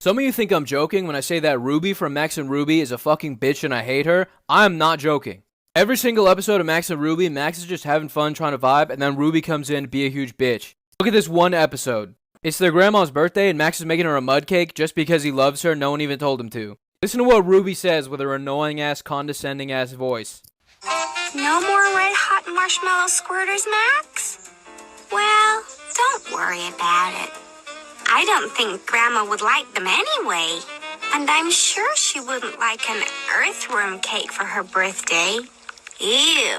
Some of you think I'm joking when I say that Ruby from Max and Ruby is a fucking bitch and I hate her. I'm not joking. Every single episode of Max and Ruby, Max is just having fun trying to vibe, and then Ruby comes in to be a huge bitch. Look at this one episode. It's their grandma's birthday, and Max is making her a mud cake just because he loves her. No one even told him to. Listen to what Ruby says with her annoying-ass, condescending-ass voice. No more red hot marshmallow squirters, Max? Well, don't worry about it. I don't think Grandma would like them anyway. And I'm sure she wouldn't like an earthworm cake for her birthday. Ew.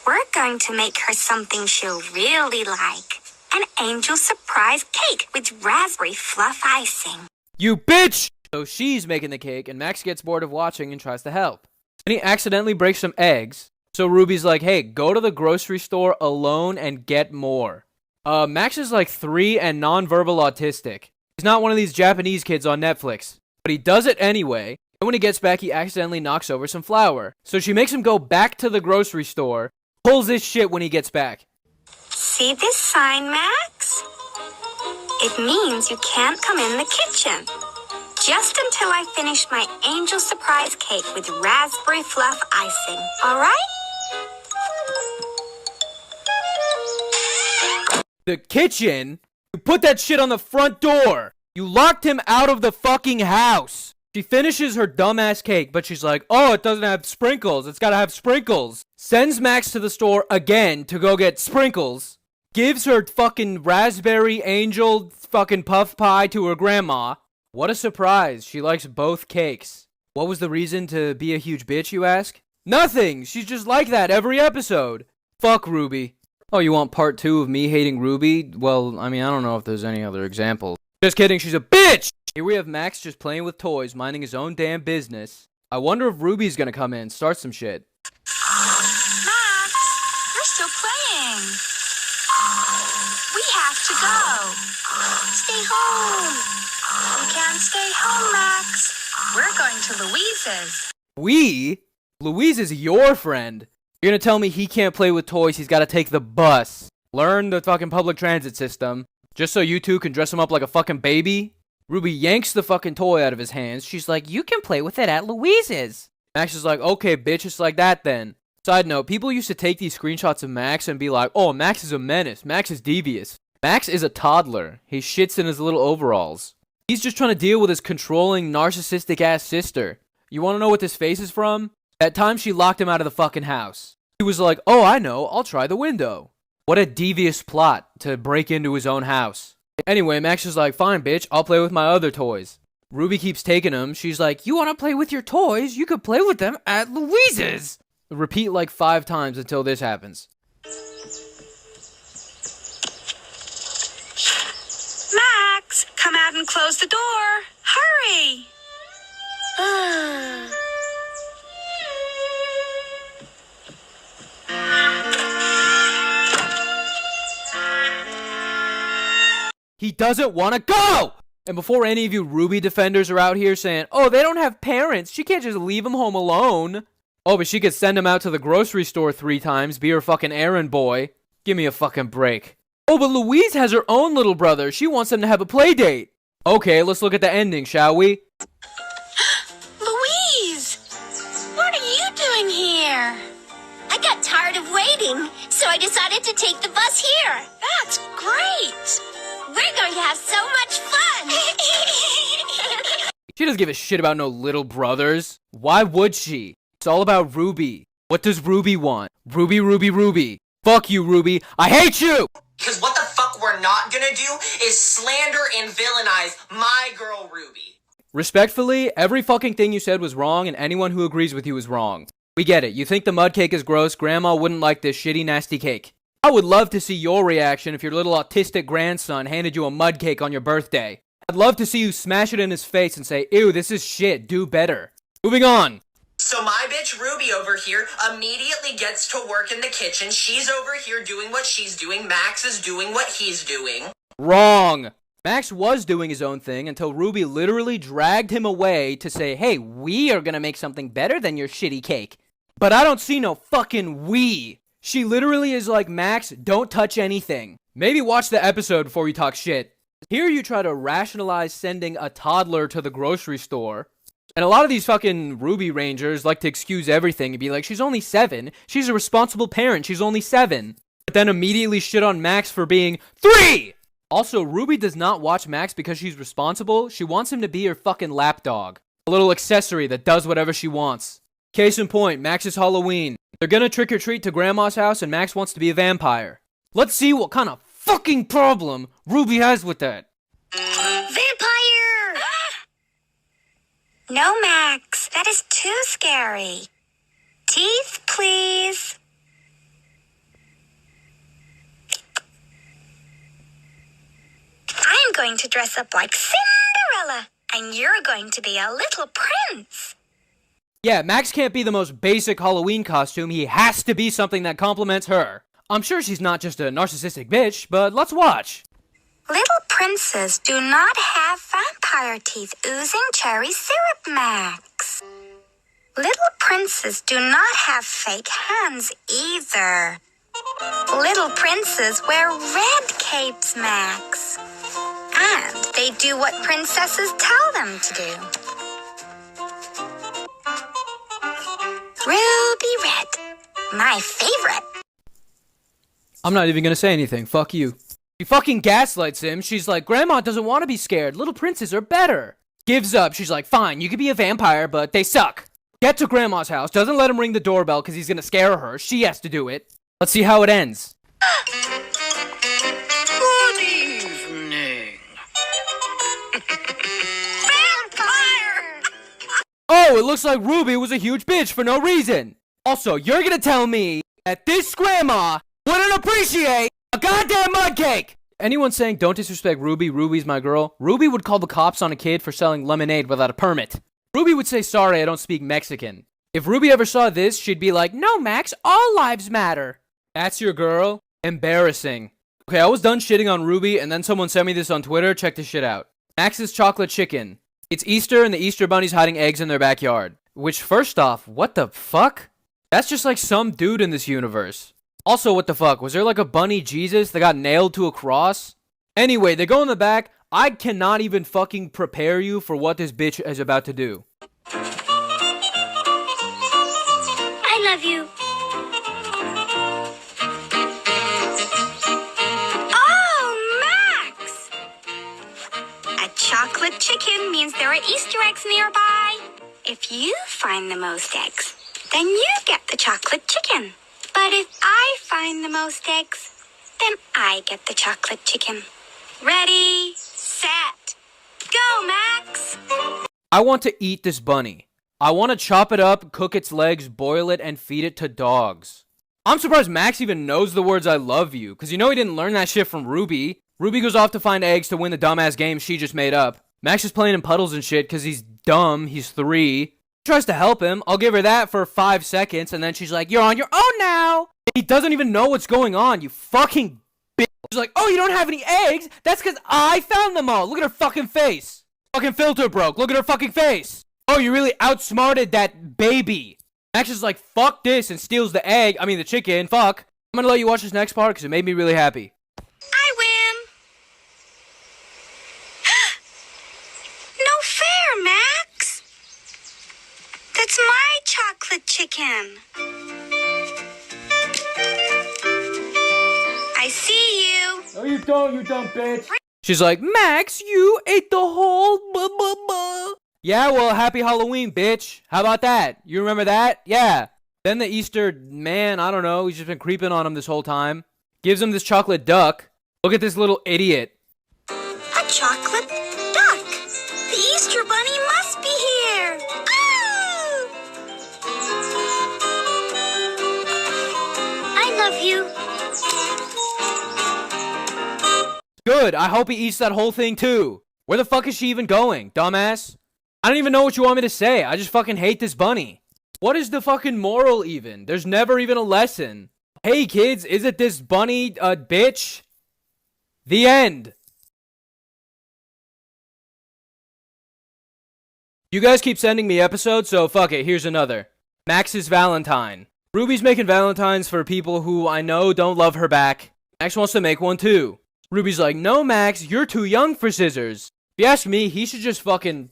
We're going to make her something she'll really like. An angel surprise cake with raspberry fluff icing. You bitch! So she's making the cake, and Max gets bored of watching and tries to help. And he accidentally breaks some eggs. So Ruby's like, hey, go to the grocery store alone and get more. Max is like 3 and nonverbal autistic. He's not one of these Japanese kids on Netflix. But he does it anyway. And when he gets back, he accidentally knocks over some flour. So she makes him go back to the grocery store, pulls this shit when he gets back. See this sign, Max? It means you can't come in the kitchen. Just until I finish my angel surprise cake with raspberry fluff icing. All right? The kitchen? You put that shit on the front door! You locked him out of the fucking house! She finishes her dumbass cake, but she's like, oh, it doesn't have sprinkles. It's gotta have sprinkles. Sends Max to the store again to go get sprinkles. Gives her fucking raspberry angel fucking puff pie to her grandma. What a surprise. She likes both cakes. What was the reason to be a huge bitch, you ask? Nothing! She's just like that every episode. Fuck Ruby. Oh, you want part 2 of me hating Ruby? Well, I mean, I don't know if there's any other examples. Just kidding, she's a bitch! Here we have Max just playing with toys, minding his own damn business. I wonder if Ruby's gonna come in, start some shit. Max, you're still playing. We have to go. Stay home. We can't stay home, Max. We're going to Louise's. We? Louise is your friend. You're gonna tell me he can't play with toys, he's gotta take the bus. Learn the fucking public transit system. Just so you two can dress him up like a fucking baby? Ruby yanks the fucking toy out of his hands. She's like, you can play with it at Louise's. Max is like, okay, bitch, it's like that then. Side note, people used to take these screenshots of Max and be like, oh, Max is a menace. Max is devious. Max is a toddler. He shits in his little overalls. He's just trying to deal with his controlling, narcissistic-ass sister. You want to know what this face is from? That time she locked him out of the fucking house. He was like, oh, I know, I'll try the window. What a devious plot to break into his own house. Anyway, Max is like, fine, bitch, I'll play with my other toys. Ruby keeps taking them. She's like, you want to play with your toys? You could play with them at Louise's. Repeat like 5 times until this happens. Max, come out and close the door. Hurry. He doesn't want to go! And before any of you Ruby defenders are out here saying, oh, they don't have parents, she can't just leave him home alone. Oh, but she could send him out to the grocery store 3 times, be her fucking errand boy. Give me a fucking break. Oh, but Louise has her own little brother. She wants them to have a play date. Okay, let's look at the ending, shall we? Louise, what are you doing here? I got tired of waiting, so I decided to take the bus here. That's great. We're going to have so much fun. She doesn't give a shit about no little brothers. Why would she? It's all about Ruby. What does Ruby want? Ruby, Ruby, Ruby. Fuck you, Ruby. I hate you! Because what the fuck we're not gonna do is slander and villainize my girl Ruby. Respectfully, every fucking thing you said was wrong, and anyone who agrees with you is wrong. We get it. You think the mud cake is gross. Grandma wouldn't like this shitty, nasty cake. I would love to see your reaction if your little autistic grandson handed you a mud cake on your birthday. I'd love to see you smash it in his face and say, ew, this is shit, do better. Moving on. So my bitch Ruby over here immediately gets to work in the kitchen. She's over here doing what she's doing. Max is doing what he's doing. Wrong. Max was doing his own thing until Ruby literally dragged him away to say, hey, we are gonna make something better than your shitty cake. But I don't see no fucking we. She literally is like, Max, don't touch anything. Maybe watch the episode before you talk shit. Here you try to rationalize sending a toddler to the grocery store. And a lot of these fucking Ruby Rangers like to excuse everything and be like, she's only 7. She's a responsible parent. She's only 7. But then immediately shit on Max for being 3! Also, Ruby does not watch Max because she's responsible. She wants him to be her fucking lapdog. A little accessory that does whatever she wants. Case in point, Max's Halloween. They're gonna trick or treat to Grandma's house and Max wants to be a vampire. Let's see what kind of fucking problem Ruby has with that. Vampire! No, Max, that is too scary. Teeth, please. I'm going to dress up like Cinderella, and you're going to be a little prince. Yeah, Max can't be the most basic Halloween costume. He has to be something that complements her. I'm sure she's not just a narcissistic bitch, but let's watch. Little princes do not have vampire teeth oozing cherry syrup, Max. Little princes do not have fake hands either. Little princes wear red capes, Max. And they do what princesses tell them to do. Ruby red, my favorite. I'm not even gonna say anything. Fuck you. She fucking gaslights him. She's like, Grandma doesn't want to be scared. Little princes are better. Gives up. She's like, fine, you could be a vampire, but they suck. Get to Grandma's house. Doesn't let him ring the doorbell because he's gonna scare her. She has to do it. Let's see how it ends. Good evening. Vampire! Oh, it looks like Ruby was a huge bitch for no reason. Also, you're gonna tell me that this grandma wouldn't appreciate a goddamn mud cake! Anyone saying don't disrespect Ruby, Ruby's my girl, Ruby would call the cops on a kid for selling lemonade without a permit. Ruby would say, sorry, I don't speak Mexican. If Ruby ever saw this, she'd be like, no, Max, all lives matter. That's your girl? Embarrassing. Okay, I was done shitting on Ruby, and then someone sent me this on Twitter. Check this shit out. Max's chocolate chicken. It's Easter, and the Easter bunny's hiding eggs in their backyard. Which, first off, what the fuck? That's just like some dude in this universe. Also, what the fuck? Was there like a bunny Jesus that got nailed to a cross? Anyway, they go in the back. I cannot even fucking prepare you for what this bitch is about to do. I love you. Oh, Max! A chocolate chicken means there are Easter eggs nearby. If you find the most eggs, then you get the chocolate chicken. But if I find the most eggs, then I get the chocolate chicken. Ready, set, go, Max! I want to eat this bunny. I want to chop it up, cook its legs, boil it, and feed it to dogs. I'm surprised Max even knows the words I love you, because you know he didn't learn that shit from Ruby. Ruby goes off to find eggs to win the dumbass game she just made up. Max is playing in puddles and shit because he's dumb, he's 3. Tries to help him. I'll give her that for 5 seconds, and then she's like, you're on your own now! He doesn't even know what's going on, you fucking bitch. She's like, oh, you don't have any eggs? That's because I found them all. Look at her fucking face. Fucking filter broke. Look at her fucking face. Oh, you really outsmarted that baby. Max is like, fuck this, and steals the egg. I mean, the chicken. Fuck. I'm gonna let you watch this next part because it made me really happy. I win! No fair, Max! That's my chocolate chicken. I see you. No, you don't, you dumb bitch. She's like, Max, you ate the whole Yeah, well, happy Halloween, bitch. How about that? You remember that? Yeah. Then the Easter man, I don't know, he's just been creeping on him this whole time. Gives him this chocolate duck. Look at this little idiot. A chocolate duck. The Easter bunny must be here. Oh! I love you. Good, I hope he eats that whole thing too. Where the fuck is she even going, dumbass? I don't even know what you want me to say. I just fucking hate this bunny. What is the fucking moral even? There's never even a lesson. Hey kids, is it this bunny, bitch? The end. You guys keep sending me episodes, so fuck it, here's another. Max's Valentine. Ruby's making Valentines for people who I know don't love her back. Max wants to make one too. Ruby's like, no, Max, you're too young for scissors. If you ask me, he should just fucking,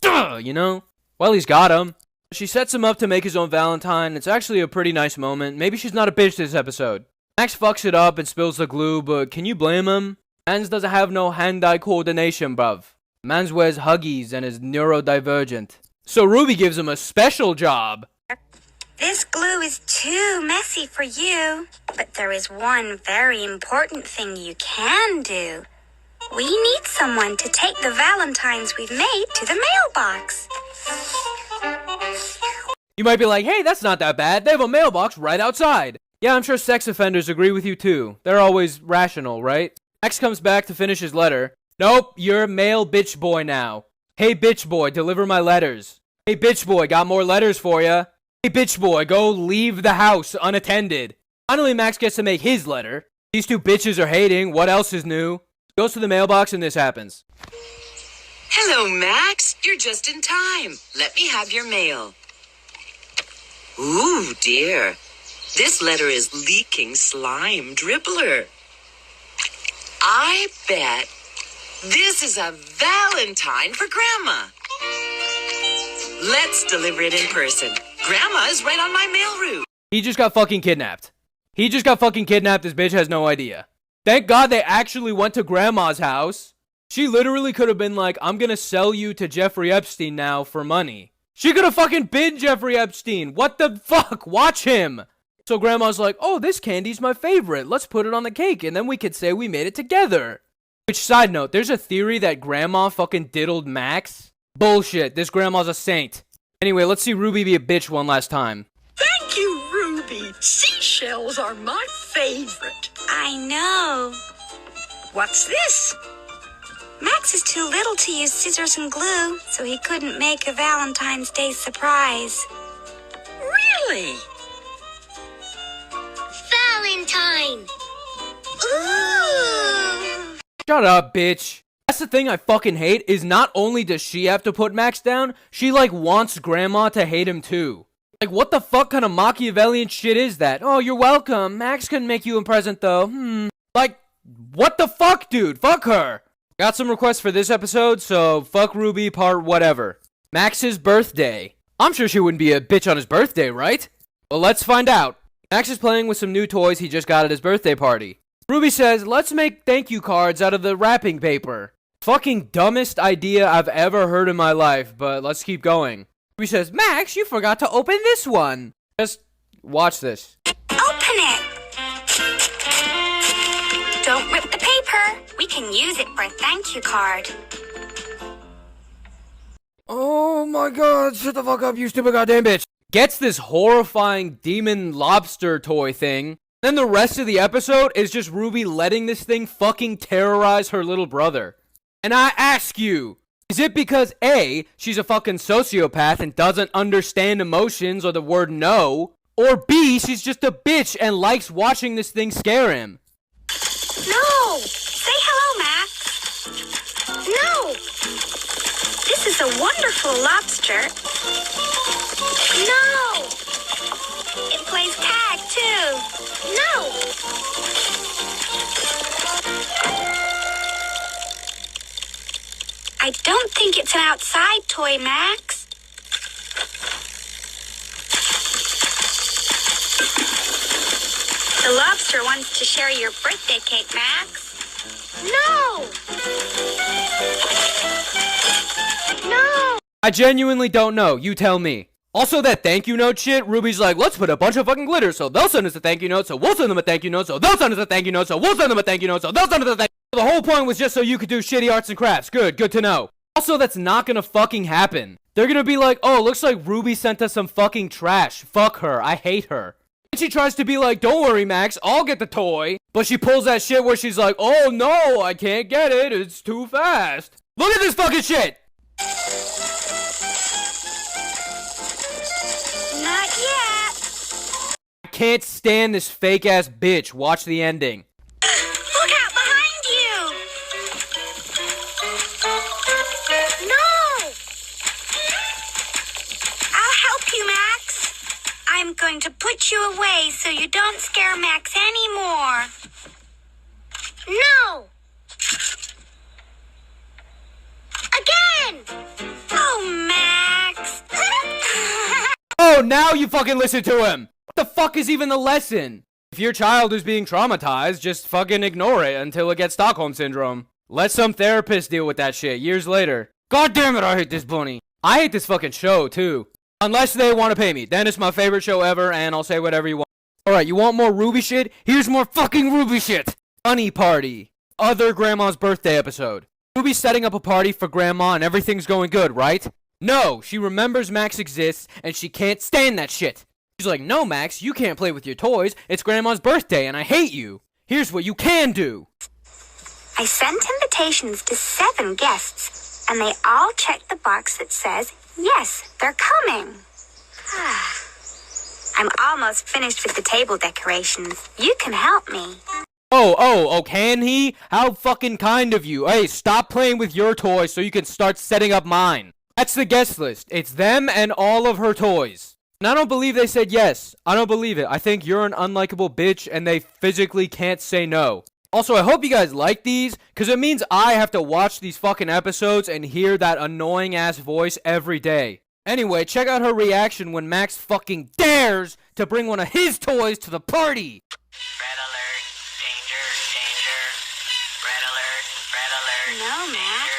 you know? Well, he's got him. She sets him up to make his own Valentine. It's actually a pretty nice moment. Maybe she's not a bitch this episode. Max fucks it up and spills the glue, but can you blame him? Mans doesn't have no hand-eye coordination, bruv. Mans wears Huggies and is neurodivergent. So Ruby gives him a special job. This glue is too messy for you, but there is one very important thing you can do. We need someone to take the Valentines we've made to the mailbox. You might be like, hey, that's not that bad. They have a mailbox right outside. Yeah, I'm sure sex offenders agree with you too. They're always rational, right? Max comes back to finish his letter. Nope, you're male bitch boy now. Hey bitch boy, deliver my letters. Hey bitch boy, got more letters for ya. Hey bitch boy, go leave the house unattended. Finally, Max gets to make his letter. These two bitches are hating. What else is new? Goes to the mailbox and this happens. Hello, Max. You're just in time. Let me have your mail. Ooh, dear. This letter is leaking slime dribbler. I bet this is a Valentine for Grandma. Let's deliver it in person. Grandma is right on my mail route. He just got fucking kidnapped. He just got fucking kidnapped. This bitch has no idea. Thank God they actually went to Grandma's house. She literally could have been like, I'm gonna sell you to Jeffrey Epstein now for money. She could have fucking been Jeffrey Epstein. What the fuck? Watch him. So Grandma's like, oh, this candy's my favorite. Let's put it on the cake and then we could say we made it together. Which, side note, there's a theory that Grandma fucking diddled Max. Bullshit. This Grandma's a saint. Anyway, let's see Ruby be a bitch one last time. Thank you, Ruby. Seashells are my favorite. I know. What's this? Max is too little to use scissors and glue, so he couldn't make a Valentine's Day surprise. Really? Valentine! Ooh! Shut up, bitch. That's the thing I fucking hate, is not only does she have to put Max down, she like wants Grandma to hate him too. Like, what the fuck kind of Machiavellian shit is that? Oh, you're welcome. Max couldn't make you a present though. Like, what the fuck, dude? Fuck her. Got some requests for this episode, so fuck Ruby part whatever. Max's birthday. I'm sure she wouldn't be a bitch on his birthday, right? Well, let's find out. Max is playing with some new toys he just got at his birthday party. Ruby says, let's make thank you cards out of the wrapping paper. Fucking dumbest idea I've ever heard in my life, but let's keep going. Ruby says, Max, you forgot to open this one. Just watch this. Open it! Don't rip the paper. We can use it for a thank you card. Oh my god, shut the fuck up, you stupid goddamn bitch. Gets this horrifying demon lobster toy thing. Then the rest of the episode is just Ruby letting this thing fucking terrorize her little brother. And I ask you, is it because A, she's a fucking sociopath and doesn't understand emotions or the word no? Or B, she's just a bitch and likes watching this thing scare him? No! Say hello, Max. No! This is a wonderful lobster. No! It plays tag, too. No! I don't think it's an outside toy, Max. The lobster wants to share your birthday cake, Max. No! No! I genuinely don't know. You tell me. Also, that thank you note shit, Ruby's like, let's put a bunch of fucking glitter so they'll send us a thank you note, so we'll send them a thank you note, so they'll send us a thank you note, so we'll send them a thank you note, so they'll send us a thank you note. The whole point was just so you could do shitty arts and crafts. Good to know. Also, that's not gonna fucking happen. They're gonna be like, oh, looks like Ruby sent us some fucking trash. Fuck her. I hate her. And she tries to be like, don't worry, Max, I'll get the toy. But she pulls that shit where she's like, oh no, I can't get it. It's too fast. Look at this fucking shit. Not yet. I can't stand this fake ass bitch. Watch the ending. Look out behind you! No! I'll help you, Max. I'm going to put you away so you don't scare Max anymore. No! Again! Oh, Max! Oh, now you fucking listen to him! What the fuck is even the lesson? If your child is being traumatized, just fucking ignore it until it gets Stockholm Syndrome. Let some therapist deal with that shit years later. God damn it, I hate this bunny. I hate this fucking show, too. Unless they want to pay me. Then it's my favorite show ever, and I'll say whatever you want. Alright, you want more Ruby shit? Here's more fucking Ruby shit! Bunny Party. Other Grandma's birthday episode. Ruby's setting up a party for Grandma and everything's going good, right? No, she remembers Max exists, and she can't stand that shit. She's like, no, Max, you can't play with your toys. It's Grandma's birthday, and I hate you. Here's what you can do. I sent invitations to 7 guests, and they all checked the box that says, yes, they're coming. I'm almost finished with the table decorations. You can help me. Oh, can he? How fucking kind of you. Hey, stop playing with your toys so you can start setting up mine. That's the guest list. It's them and all of her toys. And I don't believe they said yes. I don't believe it. I think you're an unlikable bitch and they physically can't say no. Also, I hope you guys like these, because it means I have to watch these fucking episodes and hear that annoying ass voice every day. Anyway, check out her reaction when Max fucking dares to bring one of his toys to the party. Red alert, danger, danger. Red alert, red alert. No, Max.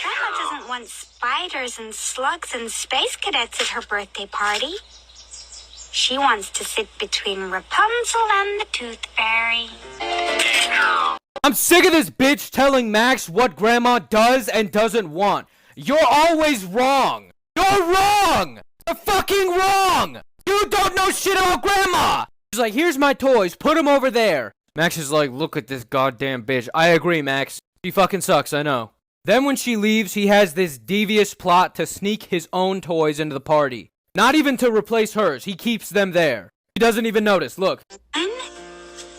Grandma doesn't want spiders and slugs and space cadets at her birthday party. She wants to sit between Rapunzel and the Tooth Fairy. I'm sick of this bitch telling Max what Grandma does and doesn't want. You're always wrong. You're wrong. You're fucking wrong. You don't know shit about Grandma. She's like, here's my toys. Put them over there. Max is like, look at this goddamn bitch. I agree, Max. She fucking sucks, I know. Then when she leaves, he has this devious plot to sneak his own toys into the party. Not even to replace hers. He keeps them there. He doesn't even notice. Look. 1,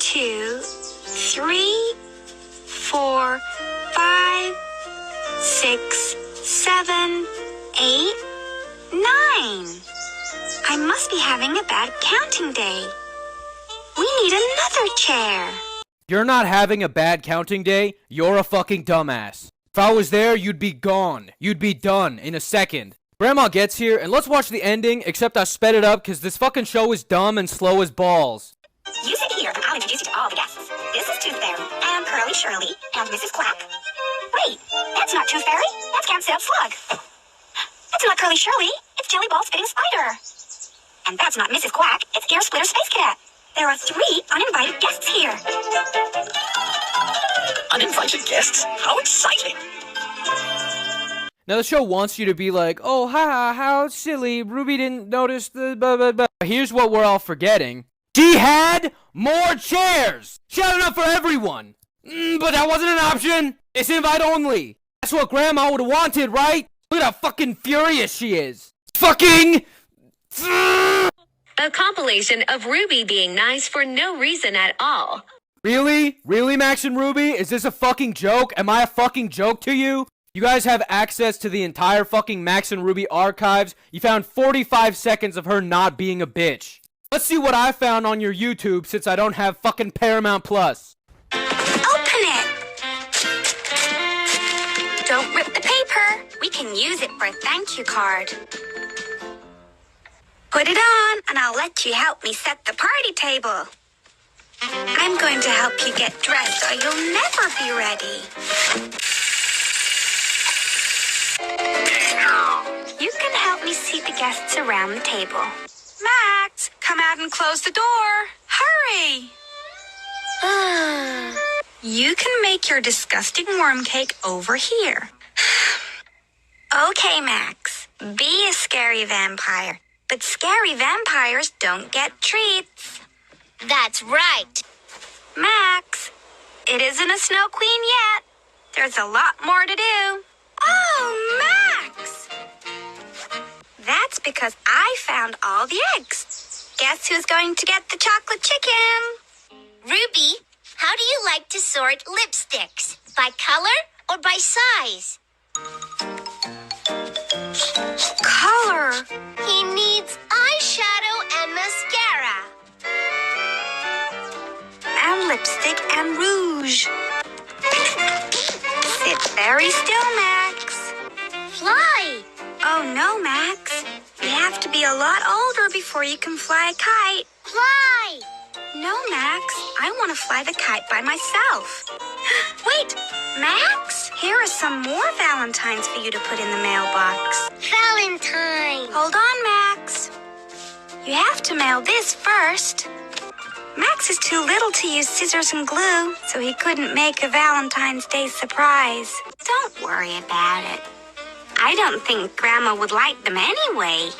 2, 3, 4, 5, 6, 7, 8, 9. I must be having a bad counting day. We need another chair. You're not having a bad counting day. You're a fucking dumbass. If I was there, you'd be gone. You'd be done in a second. Grandma gets here, and let's watch the ending, except I sped it up because this fucking show is dumb and slow as balls. You sit here, and I'll introduce you to all the guests. This is Tooth Fairy, and Curly Shirley, and Mrs. Quack. Wait, that's not Tooth Fairy. That's Camp Sad Slug. That's not Curly Shirley. It's Jelly Ball Spitting Spider. And that's not Mrs. Quack. It's Ear Splitter Space Cadet. There are 3 uninvited guests here. Uninvited guests? How exciting! Now the show wants you to be like, oh, haha, how silly, Ruby didn't notice the blah, blah, blah. Here's what we're all forgetting. She had more chairs! She had enough for everyone! But that wasn't an option! It's invite only! That's what Grandma would have wanted, right? Look at how fucking furious she is! Fucking... A compilation of Ruby being nice for no reason at all. Really? Really, Max and Ruby? Is this a fucking joke? Am I a fucking joke to you? You guys have access to the entire fucking Max and Ruby archives. You found 45 seconds of her not being a bitch. Let's see what I found on your YouTube since I don't have fucking Paramount Plus. Open it! Don't rip the paper. We can use it for a thank you card. Put it on, and I'll let you help me set the party table. I'm going to help you get dressed, or you'll never be ready. You can help me seat the guests around the table. Max, come out and close the door. Hurry! You can make your disgusting worm cake over here. Okay, Max. Be a scary vampire. But scary vampires don't get treats. That's right. Max, it isn't a Snow Queen yet. There's a lot more to do. Oh, Max! That's because I found all the eggs. Guess who's going to get the chocolate chicken? Ruby, how do you like to sort lipsticks? By color or by size? Color. He needs eyeshadow and mascara. And lipstick and rouge. Very still, Max. Fly. Oh no, Max. You have to be a lot older before you can fly a kite. Fly. No, Max. I want to fly the kite by myself. Wait, Max? Here are some more Valentines for you to put in the mailbox. Valentine. Hold on, Max. You have to mail this first. Max is too little to use scissors and glue, so he couldn't make a Valentine's Day surprise. Don't worry about it. I don't think Grandma would like them anyway.